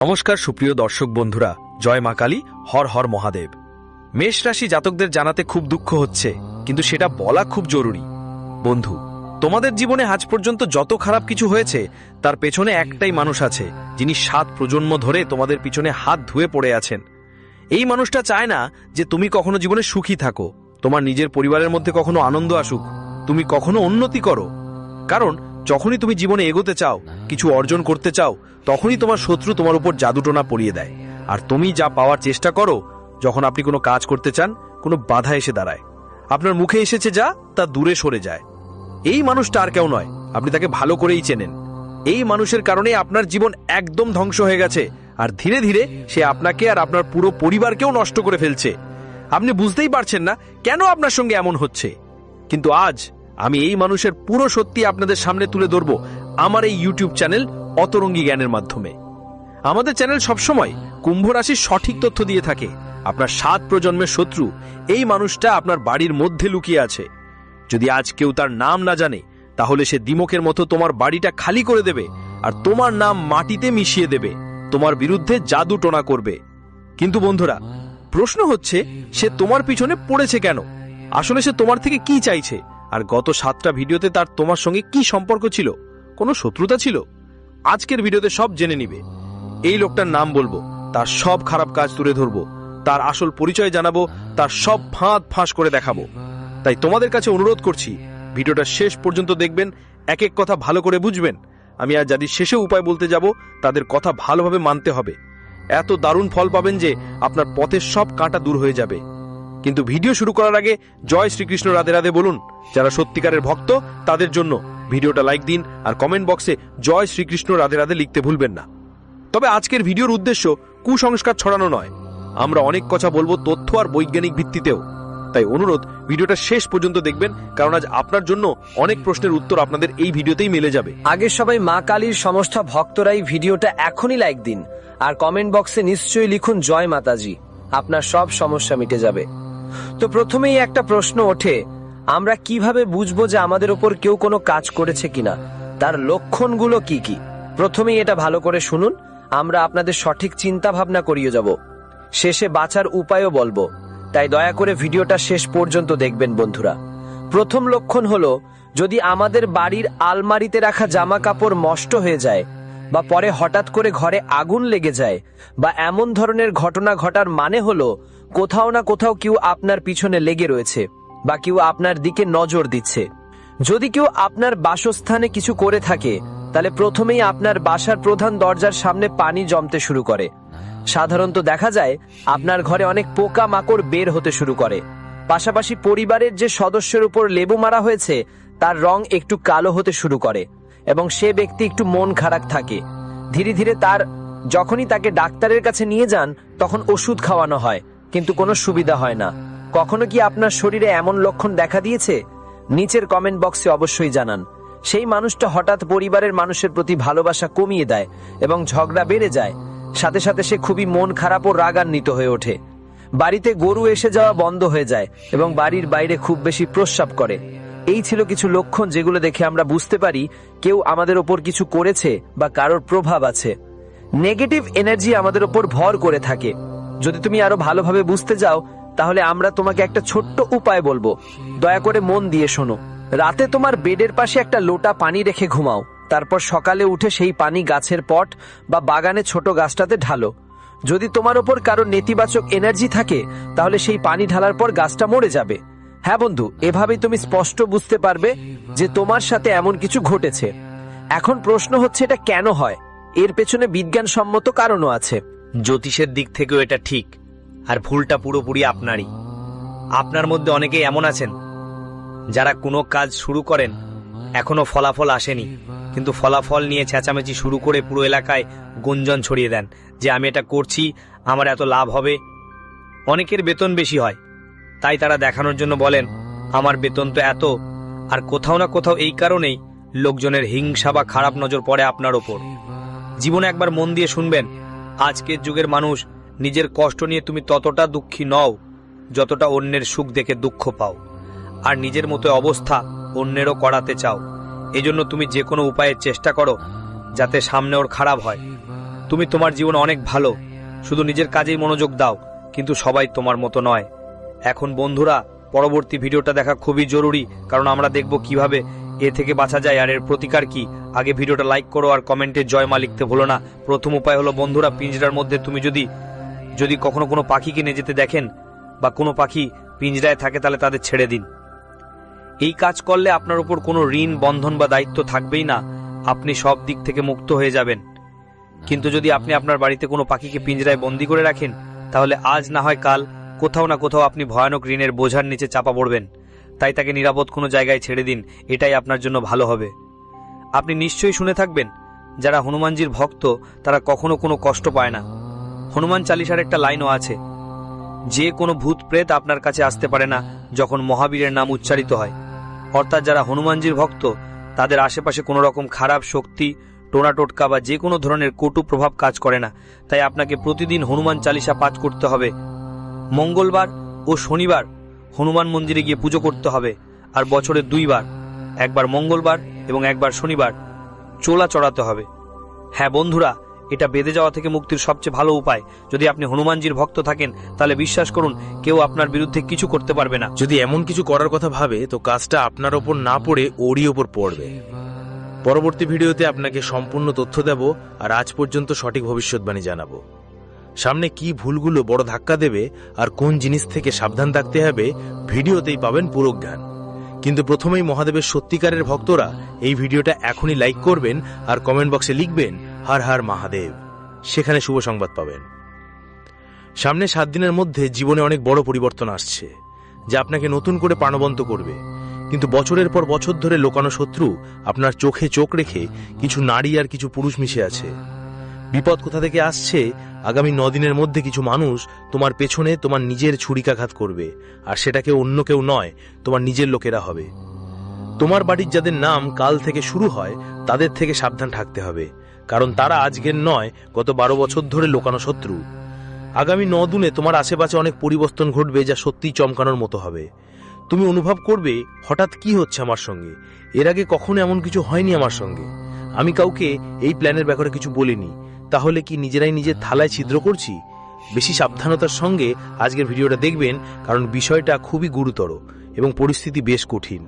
নমস্কার সুপ্রিয় দর্শক বন্ধুরা, জয় মা কালী, হর হর মহাদেব। মেষ রাশি জাতকদের জানাতে খুব দুঃখ হচ্ছে, কিন্তু সেটা বলা খুব জরুরি। বন্ধু, তোমাদের জীবনে আজ পর্যন্ত যত খারাপ কিছু হয়েছে তার পেছনে একটাই মানুষ আছে, যিনি 7 প্রজন্ম ধরে তোমাদের পিছনে হাত ধুয়ে পড়ে আছেন। এই মানুষটা চায় না যে তুমি কখনো জীবনে সুখী থাকো, তোমার নিজের পরিবারের মধ্যে কখনো আনন্দ আসুক, তুমি কখনো উন্নতি করো। কারণ যখনই তুমি জীবনে এগোতে চাও, কিছু অর্জন করতে চাও, তখনই তোমার শত্রু তোমার উপর জাদুটোনা পরিয়ে দেয়। আর তুমি যা পাওয়ার চেষ্টা করো, যখন আপনি কোনো কাজ করতে চান, কোনো বাধা এসে দাঁড়ায়, আপনার মুখে এসেছে যা তা দূরে সরে যায়। এই মানুষটা আর কেউ নয়, আপনি তাকে ভালো করেই চেনেন। এই মানুষের কারণে আপনার জীবন একদম ধ্বংস হয়ে গেছে, আর ধীরে ধীরে সে আপনাকে আর আপনার পুরো পরিবারকেও নষ্ট করে ফেলছে। আপনি বুঝতেই পারছেন না কেন আপনার সঙ্গে এমন হচ্ছে, কিন্তু আজ আমি এই মানুষের পুরো সত্যি আপনাদের সামনে তুলে ধরব আমার এই ইউটিউব চ্যানেল অতরঙ্গী জ্ঞানের মাধ্যমে। আমাদের চ্যানেল সবসময় কুম্ভ রাশির সঠিক তথ্য দিয়ে থাকে। আপনার 7 প্রজন্মের শত্রু এই মানুষটা আপনার বাড়ির মধ্যে লুকিয়ে আছে। যদি আজ কেউ তার নাম না জানে, তাহলে সে দিমকের মতো তোমার বাড়িটা খালি করে দেবে আর তোমার নাম মাটিতে মিশিয়ে দেবে, তোমার বিরুদ্ধে জাদু টোনা করবে। কিন্তু বন্ধুরা, প্রশ্ন হচ্ছে, সে তোমার পিছনে পড়েছে কেন? আসলে সে তোমার থেকে কি চাইছে? আর গত 7টা ভিডিওতে তার তোমার সঙ্গে কি সম্পর্ক ছিল? কোনো শত্রুতা ছিল? আজকের ভিডিওতে সব জেনে নিবে। এই লোকটার নাম বলবো, তার সব খারাপ কাজ তুলে ধরবো, তার আসল পরিচয় জানাবো, তার সব ফাঁদ ফাঁস করে দেখাবো। তাই তোমাদের কাছে অনুরোধ করছি, ভিডিওটা শেষ পর্যন্ত দেখবেন, এক এক কথা ভালো করে বুঝবেন। আমি আর যাদের শেষে উপায় বলতে যাব, তাদের কথা ভালোভাবে মানতে হবে। এত দারুণ ফল পাবেন যে আপনার পথের সব কাঁটা দূর হয়ে যাবে। কিন্তু ভিডিও শুরু করার আগে জয় শ্রীকৃষ্ণ রাধে রাধে বলুন। যারা সত্যিকারের ভক্ত তাদের জন্য ভিডিওটা লাইক দিন, আর কমেন্ট বক্সে জয় শ্রীকৃষ্ণ রাধে রাধে লিখতে ভুলবেন না। তবে আজকের ভিডিওর উদ্দেশ্য কুসংস্কার ছড়ানো নয়, আমরা অনেক কথা বলবো তথ্য আর বৈজ্ঞানিক ভিত্তিতেও। তাই অনুরোধ, ভিডিওটা শেষ পর্যন্ত দেখবেন, কারণ আজ আপনার জন্য অনেক প্রশ্নের উত্তর আপনাদের এই ভিডিওতেই মিলে যাবে। আগে সবাই মা কালীর সমস্ত ভক্তরাই ভিডিওটা এখনই লাইক দিন, আর কমেন্ট বক্সে নিশ্চয়ই লিখুন জয় মাতাজি, আপনার সব সমস্যা মিটে যাবে। তো প্রথমেই একটা প্রশ্ন ওঠে, আমরা কিভাবে বুঝবো যে আমাদের উপর কেউ কোনো কাজ করেছে কিনা? তার লক্ষণগুলো কি কি? প্রথমেই এটা ভালো করে শুনুন, আমরা আপনাদের সঠিক চিন্তা ভাবনা করিয়ে যাব, শেষে বাঁচার উপায়ও বলবো। তাই দয়া করে ভিডিওটা শেষ পর্যন্ত দেখবেন বন্ধুরা। প্রথম লক্ষণ হলো, যদি আমাদের বাড়ির আলমারিতে রাখা জামা কাপড় নষ্ট হয়ে যায়, বা পরে হঠাৎ করে ঘরে আগুন লেগে যায়, বা এমন ধরনের ঘটনা ঘটার মানে হলো কোথাও না কোথাও কেউ আপনার পিছনে লেগে রয়েছে, বা কেউ আপনার দিকে নজর দিচ্ছে। যদি কেউ আপনার বাসস্থানে কিছু করে থাকে, তাহলে প্রথমেই আপনার বাসার প্রধান দরজার সামনে পানি জমতে শুরু করে। সাধারণত দেখা যায় আপনার ঘরে অনেক পোকা মাকড় বের হতে শুরু করে। পাশাপাশি পরিবারের যে সদস্যের উপর লেবু মারা হয়েছে তার রং একটু কালো হতে শুরু করে, এবং সে ব্যক্তি একটু মন খারাপ থাকে। ধীরে ধীরে যখনই তাকে ডাক্তারের কাছে নিয়ে যান, তখন ওষুধ খাওয়ানো হয়, কিন্তু কোনো সুবিধা হয় না। কখনো কি আপনার শরীরে এমন লক্ষণ দেখা দিয়েছে? নিচের কমেন্ট বক্সে অবশ্যই জানান। সেই মানুষটা হঠাৎ পরিবারের মানুষের প্রতি ভালোবাসা কমিয়ে দেয় এবং ঝগড়া বেড়ে যায়। সাথে সাথে সে খুবই মন খারাপ ও রাগান্বিত হয়ে ওঠে। বাড়িতে গরু এসে যাওয়া বন্ধ হয়ে যায় এবং বাড়ির বাইরে খুব বেশি প্রস্রাব করে। এই ছিল কিছু লক্ষণ, যেগুলো দেখে আমরা বুঝতে পারি কেউ আমাদের ওপর কিছু করেছে বা কারোর প্রভাব আছে। নেগেটিভ এনার্জি আমাদের ওপর ভর করে থাকে। যদি তুমি আরো ভালোভাবে বুঝতে যাও, তাহলে আমরা তোমাকে একটা ছোট্ট উপায় বলবো, দয়া করে মন দিয়ে শোনো। রাতে তোমার বেডের পাশে একটা লোটা পানি রেখে ঘুমাও, তারপর সকালে উঠে সেই পানি গাছের পট বা বাগানে ছোট গাছটাতে ঢালো। যদি তোমার ওপর কারো নেতিবাচক এনার্জি থাকে, তাহলে সেই পানি ঢালার পর গাছটা মরে যাবে। হ্যাঁ বন্ধু, এভাবেই তুমি স্পষ্ট বুঝতে পারবে যে তোমার সাথে এমন কিছু ঘটেছে। এখন প্রশ্ন হচ্ছে, এটা কেন হয়? এর পেছনে বিজ্ঞানসম্মত কারণও আছে। জ্যোতিষের দিক থেকেও এটা ঠিক, আর ভুলটা পুরোপুরি আপনারই। আপনার মধ্যে অনেকেই এমন আছেন যারা কোনো কাজ শুরু করেন, এখনো ফলাফল আসেনি, কিন্তু ফলাফল নিয়ে চেঁচামেচি শুরু করে পুরো এলাকায় গুঞ্জন ছড়িয়ে দেন যে আমি এটা করছি, আমার এত লাভ হবে। অনেকের বেতন বেশি হয়, তাই তারা দেখানোর জন্য বলেন আমার বেতন তো এত। আর কোথাও না কোথাও এই কারণেই লোকজনের হিংসা বা খারাপ নজর পড়ে আপনার ওপর। জীবনে একবার মন দিয়ে শুনবেন, আজকের যুগের মানুষ নিজের কষ্ট নিয়ে তুমি ততটা দুঃখী নও যতটা অন্যের সুখ দেখে দুঃখ পাও, আর নিজের মতো অবস্থা অন্যেরও করাতে চাও। এজন্য তুমি যে কোনো উপায়ে চেষ্টা করো যাতে সামনে ওর খারাপ হয়। তুমি তোমার জীবনে অনেক ভালো, শুধু নিজের কাজেই মনোযোগ দাও, কিন্তু সবাই তোমার মতো নয়। এখন বন্ধুরা, পরবর্তী ভিডিওটা দেখা খুবই জরুরি, কারণ আমরা দেখব কিভাবে এ থেকে বাঁচা যায় আর এর প্রতিকার কি। আগে ভিডিওটা লাইক করো আর কমেন্টে জয় মা লিখতে ভুলো না। প্রথম উপায় হলো বন্ধুরা, পিঞ্জরার মধ্যে তুমি যদি কখনো কোনো পাখিকে নিয়ে যেতে দেখেন বা কোনো পাখি পিঞ্জরায় থাকে, তাহলে তাদের ছেড়ে দিন। এই কাজ করলে আপনার উপর কোনো ঋণ, বন্ধন বা দায়িত্ব থাকবেই না, আপনি সব দিক থেকে মুক্ত হয়ে যাবেন। কিন্তু যদি আপনি আপনার বাড়িতে কোনো পাখিকে পিঞ্জরায় বন্দি করে রাখেন, তাহলে আজ না হয় কাল কোথাও না কোথাও আপনি ভয়ানক ঋণের বোঝার নিচে চাপা পড়বেন। তাই তাকে নিরাপদ কোনো জায়গায় ছেড়ে দিন, এটাই আপনার জন্য ভালো হবে। আপনি নিশ্চয়ই শুনে থাকবেন, যারা হনুমানজির ভক্ত তারা কখনো কোনো কষ্ট পায় না। হনুমান চালিসার একটা লাইনও আছে, যে কোনো ভূত প্রেত আপনার কাছে আসতে পারে না যখন মহাবীরের নাম উচ্চারিত হয়। অর্থাৎ যারা হনুমানজির ভক্ত তাদের আশেপাশে কোনো রকম খারাপ শক্তি, টোনা টোটকা বা যে কোনো ধরনের কটু প্রভাব কাজ করে না। তাই আপনাকে প্রতিদিন হনুমান চালিসা পাঠ করতে হবে। মঙ্গলবার ও শনিবার হনুমান মন্দিরে গিয়ে পুজো করতে হবে। আর বছরে 2 বার, একবার মঙ্গলবার এবং একবার শনিবার চোলা চড়াতে হবে। হ্যাঁ বন্ধুরা, এটা বেঁধে যাওয়া থেকে মুক্তির সবচেয়ে ভালো উপায়। যদি আপনি হনুমানজির ভক্ত থাকেন, তাহলে বিশ্বাস করুন, কেউ আপনার বিরুদ্ধে কিছু করতে পারবে না। যদি এমন কিছু করার কথা ভাবে, তো কাজটা আপনার ওপর না পড়ে ওরই ওপর পড়বে। পরবর্তী ভিডিওতে আপনাকে সম্পূর্ণ তথ্য দেব আর আজ পর্যন্ত সঠিক ভবিষ্যৎবাণী জানাবো। সামনে কি ভুলগুলো বড় ধাক্কা দেবে আর কোন জিনিস থেকে সাবধান থাকতে হবে, ভিডিওতেই পাবেন পুরো জ্ঞান। কিন্তু প্রথমেই মহাদেবের সত্যিকারের ভক্তরা এই ভিডিওটা এখনই লাইক করবেন আর কমেন্ট বক্সে লিখবেন হর হর মহাদেব। সেখানে শুভ সংবাদ পাবেন। সামনে 7 দিনের মধ্যে জীবনে অনেক বড় পরিবর্তন আসছে, যা আপনাকে নতুন করে প্রাণবন্ত করবে। কিন্তু বছরের পর বছর ধরে লোকানো শত্রু আপনার চোখে চোখ রেখে কিছু নারী আর কিছু পুরুষ মিশে আছে। বিপদ কোথা থেকে আসছে? আগামী 9 দিনের মধ্যে কিছু মানুষ তোমার পেছনে তোমার নিজের ছুরিকাঘাত করবে, আর সেটাকে অন্য কেউ নয়, তোমার নিজের লোকেরা হবে। তোমার বাড়ির যাদের নাম কাল থেকে শুরু হয়, তাদের থেকে সাবধান থাকতে হবে, কারণ তারা আজকের নয়, গত 12 বছর ধরে লোকানো শত্রু। আগামী 9 দিনে তোমার আশেপাশে অনেক পরিবর্তন ঘটবে, যা সত্যিই চমকানোর মতো হবে। তুমি অনুভব করবে, হঠাৎ কি হচ্ছে আমার সঙ্গে, এর আগে কখনো এমন কিছু হয়নি আমার সঙ্গে। আমি কাউকে এই প্ল্যানের ব্যাপারে কিছু বলিনি, তাহলে কি নিজেরাই নিজের থালায় ছিদ্র করছি? বেশি সাবধানতার সঙ্গে আজকের ভিডিওটা দেখবেন, কারণ বিষয়টা খুবই গুরুতর এবং পরিস্থিতি বেশ কঠিন।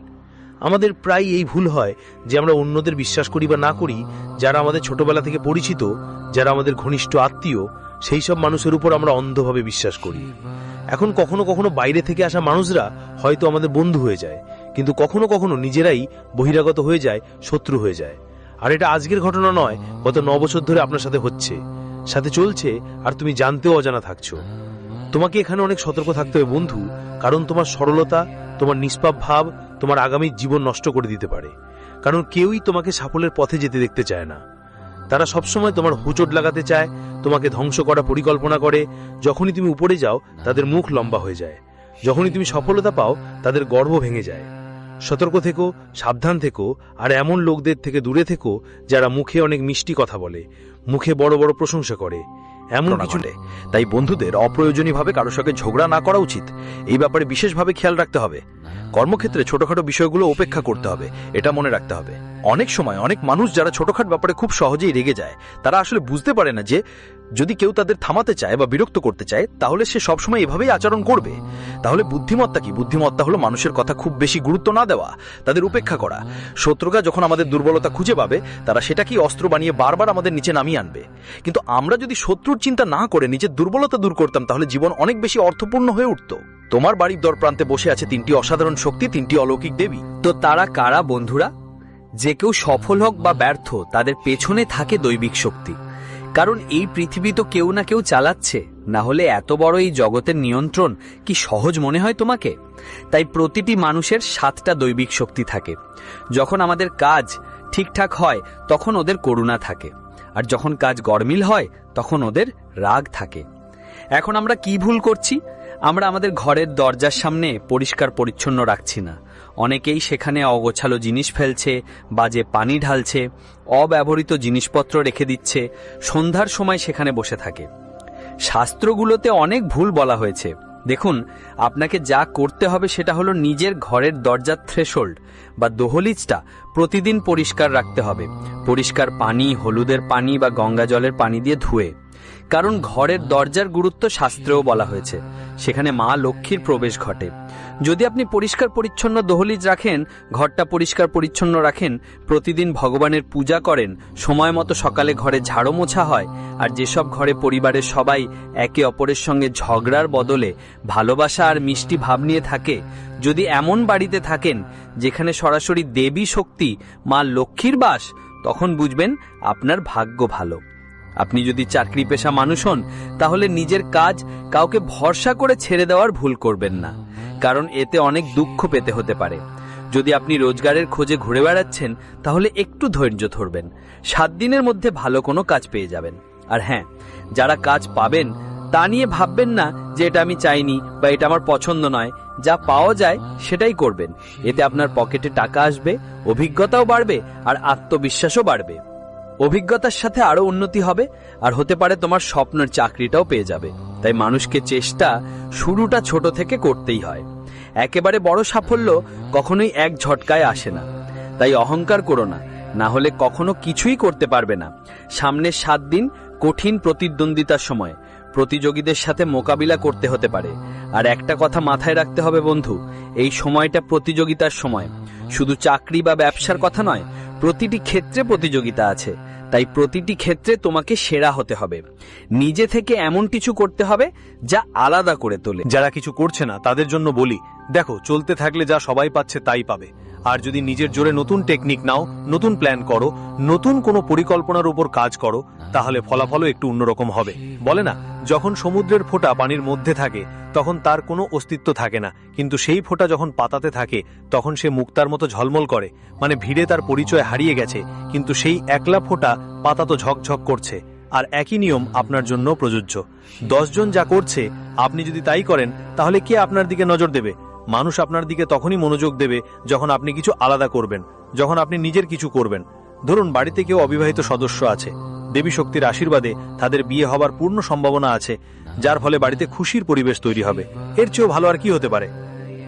আমাদের প্রায় এই ভুল হয় যে আমরা অন্যদের বিশ্বাস করি বা না করি, যারা আমাদের ছোটবেলা থেকে পরিচিত, যারা আমাদের ঘনিষ্ঠ আত্মীয়, সেই সব মানুষের উপর আমরা অন্ধভাবে বিশ্বাস করি। এখন কখনো কখনো বাইরে থেকে আসা মানুষরা হয়তো আমাদের বন্ধু হয়ে যায়, কিন্তু কখনো কখনো নিজেরাই বহিরাগত হয়ে যায়, শত্রু হয়ে যায়। আর এটা আজকের ঘটনা নয়, গত 9 বছর ধরে আপনার সাথে হচ্ছে, সাথে চলছে, আর তুমি জানতেও অজানা থাকছো। তোমাকে এখানে অনেক সতর্ক থাকতে হবে বন্ধু, কারণ তোমার সরলতা, তোমার নিষ্পাপ ভাব তোমার আগামী জীবন নষ্ট করে দিতে পারে। কারণ কেউই তোমাকে সাফল্যের পথে যেতে দেখতে চায় না। তারা সবসময় তোমার হোঁচট লাগাতে চায়, তোমাকে ধ্বংস করার পরিকল্পনা করে। যখনই তুমি উপরে যাও, তাদের মুখ লম্বা হয়ে যায়। যখনই তুমি সফলতা পাও, তাদের গর্ব ভেঙে যায়। সতর্ক থেকো, সাবধান থেকো, আর এমন লোকদের থেকে দূরে থেকো যারা মুখে অনেক মিষ্টি কথা বলে, মুখে বড় বড় প্রশংসা করে, এমন কিছু। তাই বন্ধুদের অপ্রয়োজনীয়ভাবে কারোর সঙ্গে ঝগড়া না করা উচিত। এই ব্যাপারে বিশেষভাবে খেয়াল রাখতে হবে। কর্মক্ষেত্রে ছোটখাটো বিষয়গুলো উপেক্ষা করতে হবে, এটা মনে রাখতে হবে। অনেক সময় অনেক মানুষ যারা ছোটখাটো ব্যাপারে খুব সহজেই রেগে যায়, তারা আসলে বুঝতে পারে না যে যদি কেউ তাদের থামাতে চায় বা বিরক্ত করতে চায়, তাহলে সে সবসময় এভাবেই আচরণ করবে। তাহলে বুদ্ধিমত্তা কি? বুদ্ধিমত্তা হলো মানুষের কথা খুব বেশি গুরুত্ব না দেওয়া, তাদের উপেক্ষা করা। শত্রুরা যখন আমাদের দুর্বলতা খুঁজে পাবে, তারা সেটাকেই অস্ত্র বানিয়ে বারবার আমাদের নিচে নামিয়ে আনবে। কিন্তু আমরা যদি শত্রুর চিন্তা না করে নিজের দুর্বলতা দূর করতাম, তাহলে জীবন অনেক বেশি অর্থপূর্ণ হয়ে উঠত। তোমার বাড়ির দর প্রান্তে বসে আছে 3টি অসাধারণ শক্তি, 3টি অলৌকিক দেবী। তো তারা কারা বন্ধুরা? যে কেউ সফল হোক বা ব্যর্থ, তাদের পেছনে থাকে দৈবিক শক্তি। কারণ এই পৃথিবী তো কেউ না কেউ চালাচ্ছে, না হলে এত বড় এই জগতের নিয়ন্ত্রণ কি সহজ মনে হয় তোমাকে? তাই প্রতিটি মানুষের 7টা দৈবিক শক্তি থাকে। যখন আমাদের কাজ ঠিকঠাক হয়, তখন ওদের করুণা থাকে, আর যখন কাজ গরমিল হয়, তখন ওদের রাগ থাকে। এখন আমরা কি ভুল করছি? আমরা আমাদের ঘরের দরজার সামনে পরিষ্কার পরিচ্ছন্ন রাখছি না। অনেকেই সেখানে অগোছালো জিনিস ফেলছে, বাজে পানি ঢালছে, অব্যবহৃত জিনিসপত্র রেখে দিচ্ছে, সন্ধ্যার সময় সেখানে বসে থাকে। শাস্ত্রগুলোতে অনেক ভুল বলা হয়েছে, দেখুন, আপনাকে যা করতে হবে সেটা হলো নিজের ঘরের দরজার থ্রেশহোল্ড বা দোহলিজটা প্রতিদিন পরিষ্কার রাখতে হবে। পরিষ্কার পানি, হলুদের পানি বা গঙ্গা জলের পানি দিয়ে ধুয়ে। কারণ ঘরের দরজার গুরুত্ব শাস্ত্রেও বলা হয়েছে, সেখানে মা লক্ষ্মীর প্রবেশ ঘটে। যদি আপনি পরিষ্কার পরিচ্ছন্ন দোহলিজ রাখেন, ঘরটা পরিষ্কার পরিচ্ছন্ন রাখেন, প্রতিদিন ভগবানের পূজা করেন, সময় মতো সকালে ঘরে ঝাড়ু মোছা হয়, আর যেসব ঘরে পরিবারের সবাই একে অপরের সঙ্গে ঝগড়ার বদলে ভালোবাসা আর মিষ্টি ভাব নিয়ে থাকে, যদি এমন বাড়িতে থাকেন যেখানে সরাসরি দেবী শক্তি মা লক্ষ্মীর বাস, তখন বুঝবেন আপনার ভাগ্য ভালো। আপনি যদি চাকরি পেশা মানুষ হন, তাহলে নিজের কাজ কাউকে ভরসা করে ছেড়ে দেওয়ার ভুল করবেন না, কারণ এতে অনেক দুঃখ পেতে হতে পারে। যদি আপনি রোজগারের খোঁজে ঘুরে বেড়াচ্ছেন, তাহলে একটু ধৈর্য ধরবেন, 7 দিনের মধ্যে ভালো কোনো কাজ পেয়ে যাবেন। আর হ্যাঁ, যারা কাজ পাবেন তা নিয়ে ভাববেন না যে এটা আমি চাইনি বা এটা আমার পছন্দ নয়। যা পাওয়া যায় সেটাই করবেন, এতে আপনার পকেটে টাকা আসবে, অভিজ্ঞতাও বাড়বে আর আত্মবিশ্বাসও বাড়বে। অভিজ্ঞতার সাথে আরো উন্নতি হবে, আর হতে পারে তোমার স্বপ্নের চাকরিটাও পেয়ে যাবে। তাই মানুষকে চেষ্টা শুরুটা ছোট থেকে করতেই হয়। একেবারে বড় সাফল্য কখনোই এক ঝটকায় আসে না, তাই অহংকার করো না, না হলে কখনো কিছুই করতে পারবে না। সামনের 7 দিন কঠিন প্রতিদ্বন্দ্বিতার সময়, প্রতিযোগীদের সাথে মোকাবিলা করতে হতে পারে। আর একটা কথা মাথায় রাখতে হবে বন্ধু, এই সময়টা প্রতিযোগিতার সময়। শুধু চাকরি বা ব্যবসার কথা নয়, প্রতিটি ক্ষেত্রে প্রতিযোগিতা আছে। তাই প্রতিটি ক্ষেত্রে তোমাকে সেরা হতে হবে। নিজে থেকে এমন কিছু করতে হবে যা আলাদা করে তোলে। যারা কিছু করছে না তাদের জন্য বলি, দেখো, চলতে থাকলে যা সবাই পাচ্ছে তাই পাবে। আর যদি নিজের জোরে নতুন টেকনিক নাও, নতুন প্ল্যান করো, নতুন কোনো পরিকল্পনার উপর কাজ করো, তাহলে ফলাফলও একটু অন্যরকম হবে। বলে না, যখন সমুদ্রের ফোঁটা পানির মধ্যে থাকে তখন তার কোনো অস্তিত্ব থাকে না, কিন্তু সেই ফোঁটা যখন পাতাতে থাকে তখন সে মুক্তার মতো ঝলমল করে। মানে ভিড়ে তার পরিচয় হারিয়ে গেছে, কিন্তু সেই একলা ফোঁটা পাতা তো ঝকঝক করছে। আর একই নিয়ম আপনার জন্য প্রযোজ্য। 10 জন যা করছে আপনি যদি তাই করেন, তাহলে কে আপনার দিকে নজর দেবে? মানুষ আপনার দিকে তখনই মনোযোগ দেবে যখন আপনি কিছু আলাদা করবেন, যখন আপনি নিজের কিছু করবেন। ধরুন, বাড়িতে কেউ অবিবাহিত সদস্য আছে, দেবী শক্তির আশীর্বাদে তাদের বিয়ে হবার পূর্ণ সম্ভাবনা আছে, যার ফলে বাড়িতে খুশির পরিবেশ তৈরি হবে। এর চেয়েও ভালো আর কি হতে পারে?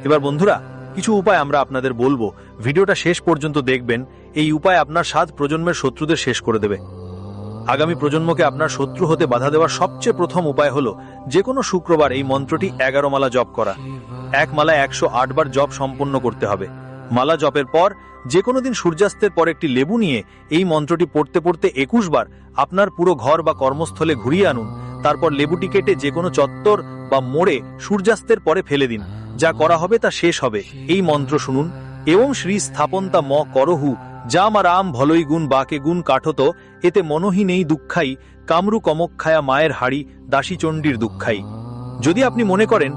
এবার বন্ধুরা, কিছু উপায় আমরা আপনাদের বলবো, ভিডিওটা শেষ পর্যন্ত দেখবেন। এই উপায় আপনার 7 প্রজন্মের শত্রুদের শেষ করে দেবে। আগামী প্রজন্মকে আপনার শত্রু হতে বাধা দেওয়ার সবচেয়ে প্রথম উপায় হলো যে কোনো শুক্রবার এই মন্ত্রটি 11 মালা জপ করা। এক মালায় 108 বার জপ সম্পন্ন করতে হবে। মালা জপের পর যে কোনো দিন সূর্যাস্তের পর একটি লেবু নিয়ে এই মন্ত্রটি পড়তে পড়তে 21 বার আপনার পুরো ঘর বা কর্মস্থলে ঘুরিয়ে আনুন। তারপর লেবুটি কেটে যে কোনো চত্বর বা মোড়ে সূর্যাস্তের পরে ফেলে দিন। যা করা হবে তা শেষ হবে। এই মন্ত্র শুনুন, এবং শ্রী স্থাপনতা ম করহু যা মা রাম ভলই গুণ বাকে গুণ কাঠত এতে মনহি নেই দুঃখাই কামরু কমক্ষায়া মায়ের হাড়ি দাসী চণ্ডীর দুঃখাই। যদি আপনি মনে করেন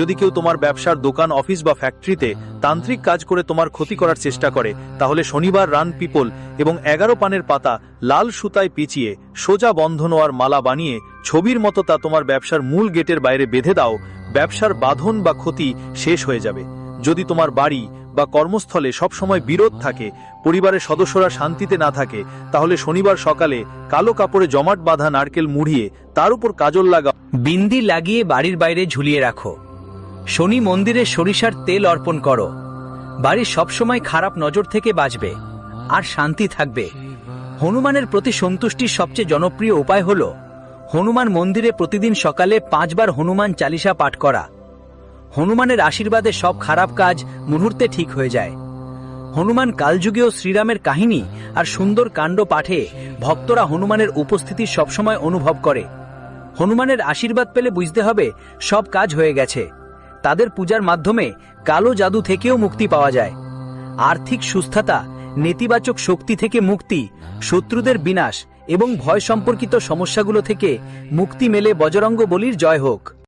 যদি কেউ তোমার ব্যবসার দোকান, অফিস বা ফ্যাক্টরিতে তান্ত্রিক কাজ করে তোমার ক্ষতি করার চেষ্টা করে, তাহলে শনিবার রান পিপল এবং 11 পানের পাতা লাল সুতায় পেঁচিয়ে সোজা বন্ধনোয়ার মালা বানিয়ে ছবির মতো তা তোমার ব্যবসার মূল গেটের বাইরে বেঁধে দাও। ব্যবসার বাঁধন বা ক্ষতি শেষ হয়ে যাবে। যদি তোমার বাড়ি বা কর্মস্থলে সবসময় বিরোধ থাকে, পরিবারের সদস্যরা শান্তিতে না থাকে, তাহলে শনিবার সকালে কালো কাপড়ে জমাট বাঁধা নারকেল মুড়িয়ে তার উপর কাজল লাগাও, বিন্দি লাগিয়ে বাড়ির বাইরে ঝুলিয়ে রাখো। শনি মন্দিরে সরিষার তেল অর্পণ করো। বাড়ির সবসময় খারাপ নজর থেকে বাঁচবে আর শান্তি থাকবে। হনুমানের প্রতি সন্তুষ্টির সবচেয়ে জনপ্রিয় উপায় হল হনুমান মন্দিরে প্রতিদিন সকালে 5 বার হনুমান চালিসা পাঠ করা। হনুমানের আশীর্বাদে সব খারাপ কাজ মুহূর্তে ঠিক হয়ে যায়। হনুমান কালযুগেও শ্রীরামের কাহিনী আর সুন্দর কাণ্ড পাঠে ভক্তরা হনুমানের উপস্থিতি সবসময় অনুভব করে। হনুমানের আশীর্বাদ পেলে বুঝতে হবে সব কাজ হয়ে গেছে। তাদের পূজার মাধ্যমে কালো জাদু থেকেও মুক্তি পাওয়া যায়। আর্থিক সুস্থতা, নেতিবাচক শক্তি থেকে মুক্তি, শত্রুদের বিনাশ এবং ভয় সম্পর্কিত সমস্যাগুলো থেকে মুক্তি মেলে। বজরঙ্গ বলির জয় হোক।